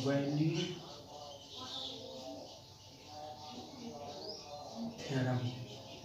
Value theorem.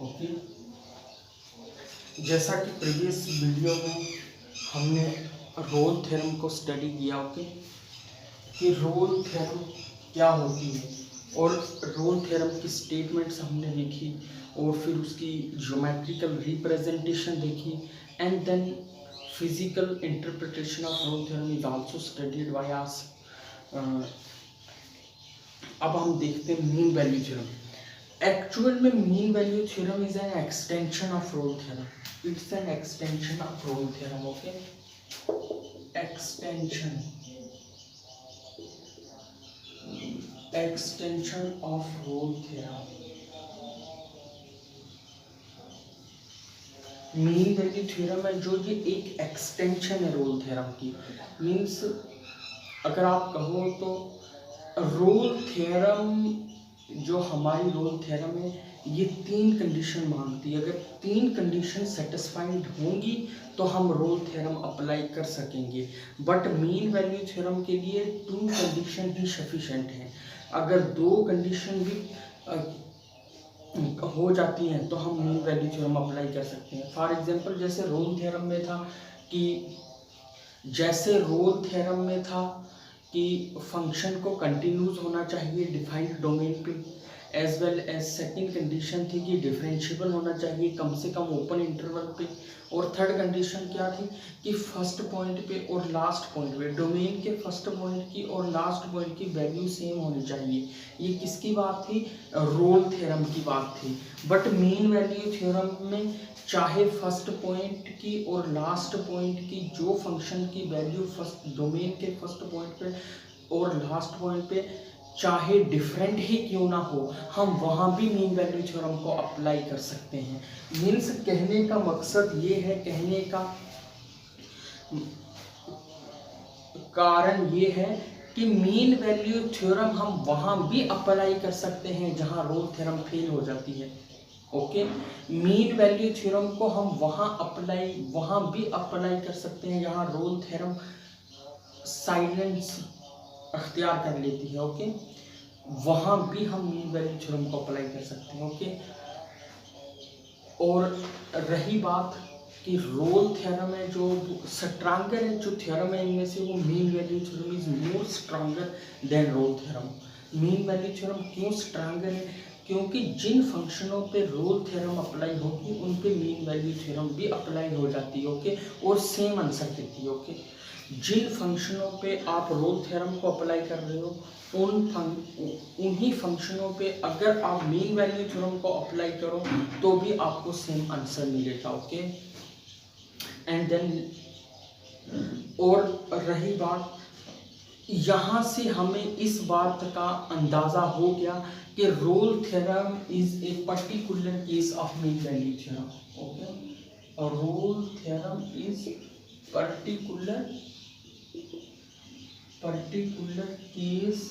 Okay, जैसा कि previous video में हमने रोल थ्योरम को स्टडी किया, ओके, कि रोल थ्योरम क्या होती है और रोल थ्योरम की स्टेटमेंट्स हमने देखी और फिर उसकी ज्योमेट्रिकल रिप्रेजेंटेशन देखी and then physical interpretation of Rolle theorem is also studied by us. अब हम देखते हैं मीन वैल्यू थ्योरम। एक्चुअल में mean value theorem is an extension of Rolle theorem, it's an extension of Rolle theorem. Okay, extension of Rolle theorem. Mean value theorem है जो ये एक extension है रोल थ्योरम की। मीन्स अगर आप कहो तो रोल थ्योरम, जो हमारी रोल थ्योरम है, ये 3 कंडीशन मांगती है। अगर 3 कंडीशन सेटिस्फाइड होंगी तो हम रोल थ्योरम अप्लाई कर सकेंगे, बट मीन वैल्यू थ्योरम के लिए 2 कंडीशन ही सफिशेंट है। अगर 2 कंडीशन भी हो जाती हैं तो हम मीन वैल्यू थ्योरम अप्लाई कर सकते हैं। फॉर एग्जांपल जैसे रोल थ्योरम में था कि फंक्शन को कंटिन्यूस होना चाहिए डिफाइंड डोमेन पे, as well as second condition थी कि डिफरेंशिएबल होना चाहिए कम से कम ओपन इंटरवल पे, और थर्ड कंडीशन क्या थी कि फर्स्ट पॉइंट पे और लास्ट पॉइंट पे, डोमेन के फर्स्ट पॉइंट की और लास्ट पॉइंट की वैल्यू सेम होनी चाहिए। ये किसकी बात थी? रोल थ्योरम की बात थी। बट मीन वैल्यू थ्योरम में चाहे फर्स्ट पॉइंट की और लास्ट पॉइंट की जो फंक्शन की वैल्यू फर्स्ट डोमेन के फर्स्ट पॉइंट पे और लास्ट पॉइंट पे चाहे डिफरेंट ही क्यों ना हो, हम वहाँ भी मीन वैल्यू थ्योरम को अप्लाई कर सकते हैं। मीन्स कहने का मकसद ये है, कहने का कारण ये है कि मीन वैल्यू थ्योरम हम वहाँ भी अप्लाई कर सकते हैं जहाँ रोल थ्योरम फेल हो जाती है। ओके, मीन वैल्यू थ्योरम को हम वहाँ भी अप्लाई कर सकते हैं जहाँ रोल थ्योरम साइलेंस अख्तियार कर लेती है। ओके, वहाँ भी हम मीन वैल्यू थ्योरम को अप्लाई कर सकते हैं। ओके, और रही बात कि रोल थ्योरम है जो स्ट्रांगर है, जो थ्योरम है इनमें से वो mean value theorem is more stronger than Rolle theorem. Mean value theorem क्यों स्ट्रांगर है? क्योंकि जिन फंक्शनों पे रोल थ्योरम अप्लाई होगी उन पे मीन वैल्यू थ्योरम भी अप्लाई हो जाती है। ओके, और सेम आंसर देती है। ओके, जिन फंक्शनों पे आप रोल थ्योरम को अप्लाई कर रहे हो उन्हीं फंक्शनों पे अगर आप मीन वैल्यू थ्योरम को अप्लाई करो तो भी आपको सेम आंसर मिलेगा। ओके, एंड देन और रही बात, यहाँ से हमें इस बात का अंदाजा हो गया कि Rolle theorem is a particular case of mean value theorem. Okay, और Rolle theorem is particular case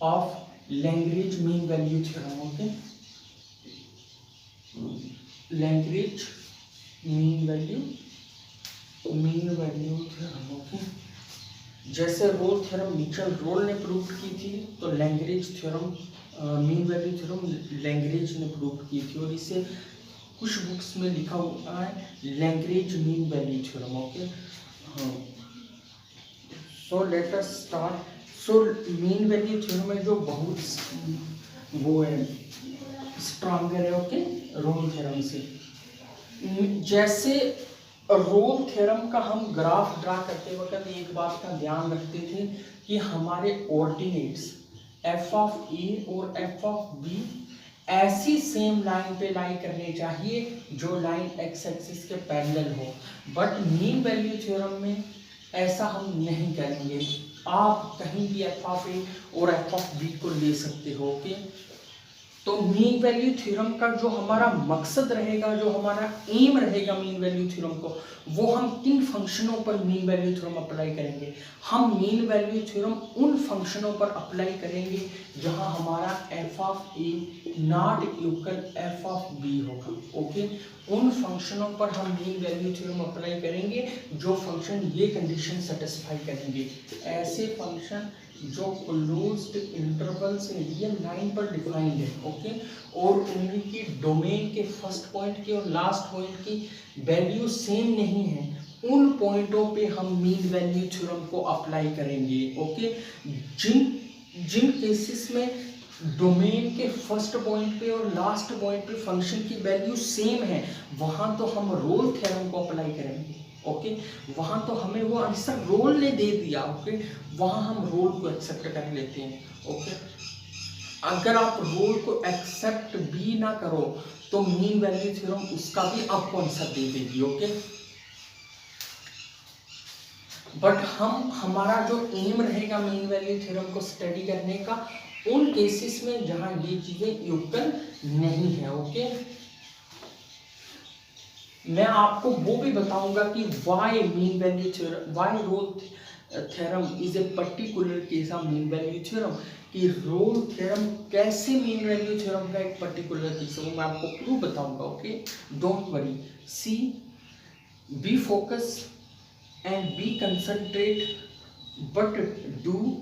of Lagrange mean value theorem. Okay, Lagrange mean value theorem. Okay, जैसे रोल थ्योरम मिचेल रोल ने prove की थी तो Lagrange theorem mean value theorem Lagrange ने prove की थी, और इसे कुछ बुक्स में लिखा हुआ है Lagrange mean value theorem. Okay, so let us start. So mean value theorem में जो बहुत वो है स्ट्रॉन्गर है। ओके, रोल थ्योरम से जैसे रोल थ्योरम का हम ग्राफ ड्रा करते वक्त एक बात का ध्यान रखते थे कि हमारे ऑर्डिनेट्स एफ ऑफ ए और एफ ऑफ बी ऐसी सेम लाइन पे लाई करने चाहिए जो लाइन एक्स एक्सिस के पैरेलल हो। बट मीन वैल्यू थ्योरम में ऐसा हम नहीं करेंगे। आप कहीं भी एफ ऑफ ए और एफ ऑफ बी को ले सकते हो। ओके, तो मीन वैल्यू थ्योरम का जो हमारा मकसद रहेगा, जो हमारा एम रहेगा मीन वैल्यू थ्योरम को, वो हम किन फंक्शनों पर मीन वैल्यू थ्योरम अप्लाई करेंगे? हम मीन वैल्यू थ्योरम उन फंक्शनों पर अप्लाई करेंगे जहां हमारा F of A not equal F of B होगा। ओके, उन फंक्शनों पर हम मीन वैल्यू थ्योरम अप्लाई करेंगे जो फंक्शन ये कंडीशन सेटिस्फाई करेंगे। ऐसे फंक्शन जो क्लोज्ड इंटरवल से रियल लाइन पर डिफाइंड है। ओके, और उनकी डोमेन के फर्स्ट पॉइंट की और लास्ट पॉइंट की वैल्यू सेम नहीं है, उन पॉइंटों पे हम मीन वैल्यू थ्योरम को अप्लाई करेंगे। ओके, जिन केसेस में डोमेन के फर्स्ट पॉइंट पे और लास्ट पॉइंट पे फंक्शन की वैल्यू सेम है, वहां तो हम रोल थ्योरम को अप्लाई करेंगे। ओके, वहां तो हमें वो आंसर रोल ने दे दिया। ओके, वहां हम रोल को एक्सेप्ट कर लेते हैं। ओके, अगर आप रोल को एक्सेप्ट भी ना करो तो मीन वैल्यू थ्योरम उसका भी आपको आंसर दे देगी। ओके, बट हमारा जो एम रहेगा मीन वैल्यू थ्योरम को स्टडी करने का उन केसेस में जहां ये चीजें युगल नहीं है। ओके, मैं आपको वो भी बताऊंगा कि why mean value theorem, why Rolle theorem is a particular case of mean value theorem, कि रोल थ्योरम कैसे मीन वैल्यू थ्योरम का एक पर्टिकुलर केस है, वो मैं आपको प्रूव बताऊंगा। Okay, don't worry, see be focus and be concentrate, but do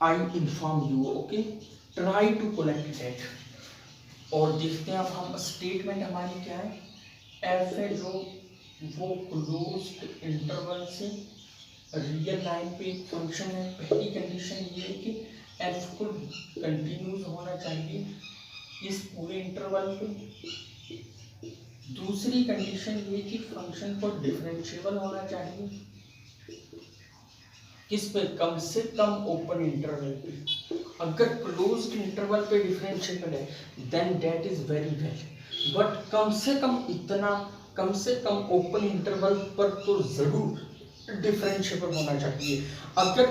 I inform you. Okay, try to collect that. और देखते हैं अब हम स्टेटमेंट हमारी क्या है। एफ है जो वो क्लोज्ड इंटरवल से रियल लाइन पे एक फंक्शन है। पहली कंडीशन ये है कि एफ को कंटिन्यूस होना चाहिए इस पूरे इंटरवल पे। दूसरी कंडीशन ये कि फंक्शन को डिफरेंशिएबल होना चाहिए किस पे? कम से कम ओपन इंटरवल पे। अगर क्लोज्ड इंटरवल पे डिफरेंशिएबल है then that is very well, but कम से कम इतना, कम से कम ओपन इंटरवल पर तो जरूर डिफरेंशिएबल होना चाहिए। अगर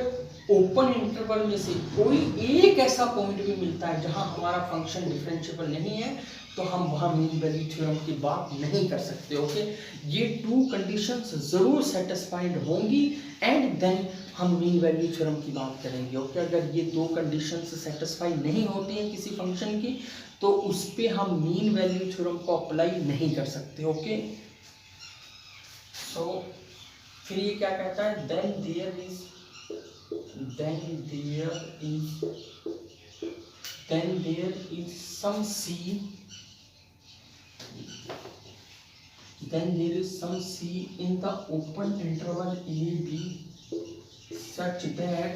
ओपन इंटरवल में से कोई एक ऐसा पॉइंट भी मिलता है जहां हमारा फंक्शन डिफरेंशिएबल नहीं है तो हम वहां मीन वैल्यू थ्योरम की बात नहीं कर सकते। ओके, ये टू कंडीशंस जरूर सेटिस्फाइड होंगी एंड देन हम मीन वैल्यू थ्योरम की बात करेंगे। ओके, अगर ये दो कंडीशंस सेटिस्फाई नहीं होती हैं किसी फंक्शन की तो उस पे हम मीन वैल्यू थ्योरम को अप्लाई नहीं कर सकते। ओके, सो फिर ये क्या कहता है? Then there is some c in the open interval a b such that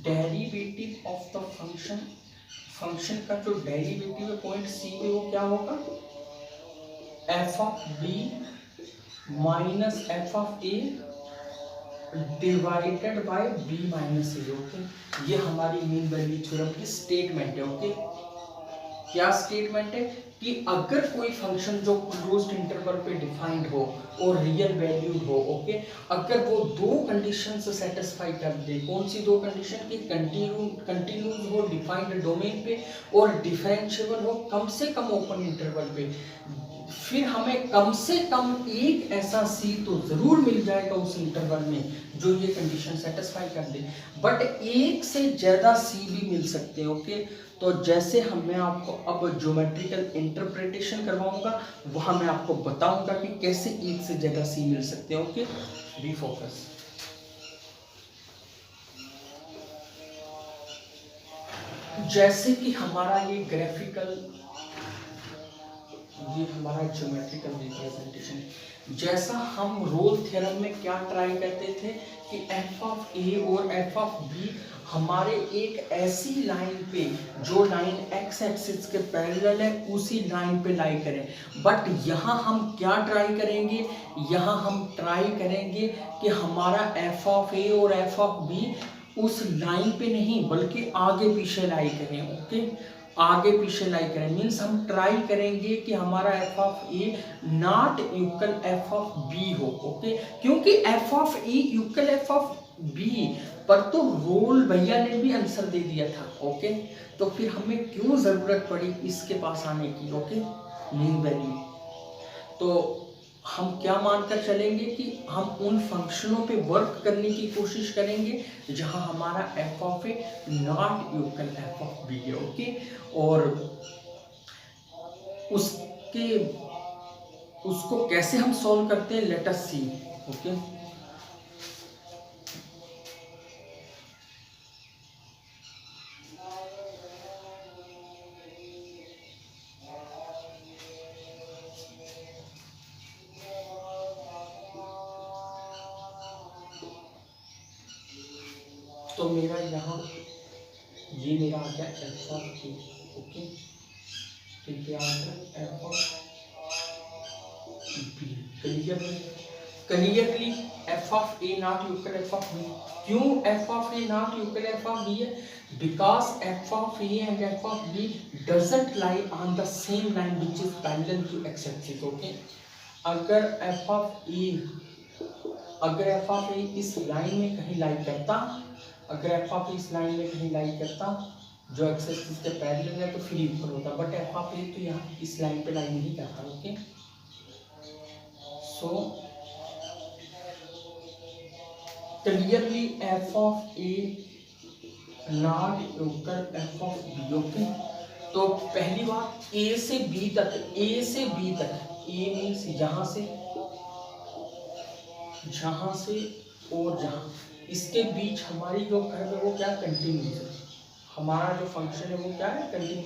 derivative of the function का जो डेरिवेटिव है पॉइंट सी पे वो क्या होगा? F of B minus F of A divided by B minus A. Okay, ये हमारी mean value theorem की स्टेटमेंट है। ओके, क्या स्टेटमेंट है? कि अगर कोई फंक्शन जो क्लोज्ड इंटरवल पे डिफाइंड हो और रियल वैल्यूड हो, ओके, अगर वो दो कंडीशंस सेटिस्फाई कर दे। कौन सी दो कंडीशन? की कंटिन्यूस हो डिफाइंड डोमेन पे और डिफरेंशिएबल हो कम से कम ओपन इंटरवल पे, फिर हमें कम से कम एक ऐसा सी तो जरूर मिल जाएगा उस इंटरवल में जो ये कंडीशन सेटिस्फाई कर दे, बट एक से ज्यादा सी भी मिल सकते हैं। ओके, तो जैसे मैं आपको अब ज्योमेट्रिकल इंटरप्रिटेशन करवाऊंगा वहां मैं आपको बताऊंगा कि कैसे एक से ज्यादा सी मिल सकते हैं। Okay, B focus. जैसे कि हमारा ये ग्राफिकल, ये हमारा ज्योमेट्रिकल रिप्रेजेंटेशन, जैसा हम रोल थ्योरम में क्या ट्राई करते थे कि एफ ऑफ ए और एफ ऑफ बी हमारे एक ऐसी लाइन पे जो लाइन एक्स एक्सिस के पैरेलल है उसी लाइन पे लाई करें, बट यहाँ हम क्या ट्राई करेंगे? यहाँ हम ट्राई करेंगे कि हमारा एफ ऑफ ए और एफ ऑफ बी उस लाइन पे नहीं बल्कि आगे पीछे लाई करें। ओके, आगे पीछे लाई करें, मीन्स हम ट्राई करेंगे कि हमारा F of A not equal F of B हो। ओके, क्योंकि F of A equal F of B पर तो रोल भैया ने भी आंसर दे दिया था। ओके, तो फिर हमें क्यों जरूरत पड़ी इसके पास आने की। Okay, mean value. तो हम क्या मानकर चलेंगे कि हम उन फंक्शनों पे वर्क करने की कोशिश करेंगे जहां हमारा F of A not equal F of B है। ओके, और उसको कैसे हम सॉल्व करते हैं, लेट अस सी। ओके, तो मेरा यहाँ ये मेरा आ गया एफ ऑफ ए। ओके, ठीक है, आ गया F of B. Clearly F of A not equal F of B. क्यों F of A not equal F of B है? Because F of A and F of B doesn't lie on the same line which is parallel to X axis. Okay, अगर F of A इस लाइन में कहीं लाई करता, अगर F of A इस लाइन में कहीं लाई करता जो एक्स एक्सिस के पैरेलल है तो फिर इक्वल होता, बट एफ ऑफ ए तो यहाँ इस लाइन पे लाई नहीं करता। Okay, so clearly F of A not equal F of B. Okay, तो पहली बात ए से बी तक, ए मीन्स जहां से और जहां, इसके बीच हमारी जो कर्व है वो क्या, कंटिन्यूस है। हमारा जो फंक्शन है वो क्या है, कंटिन्यूस।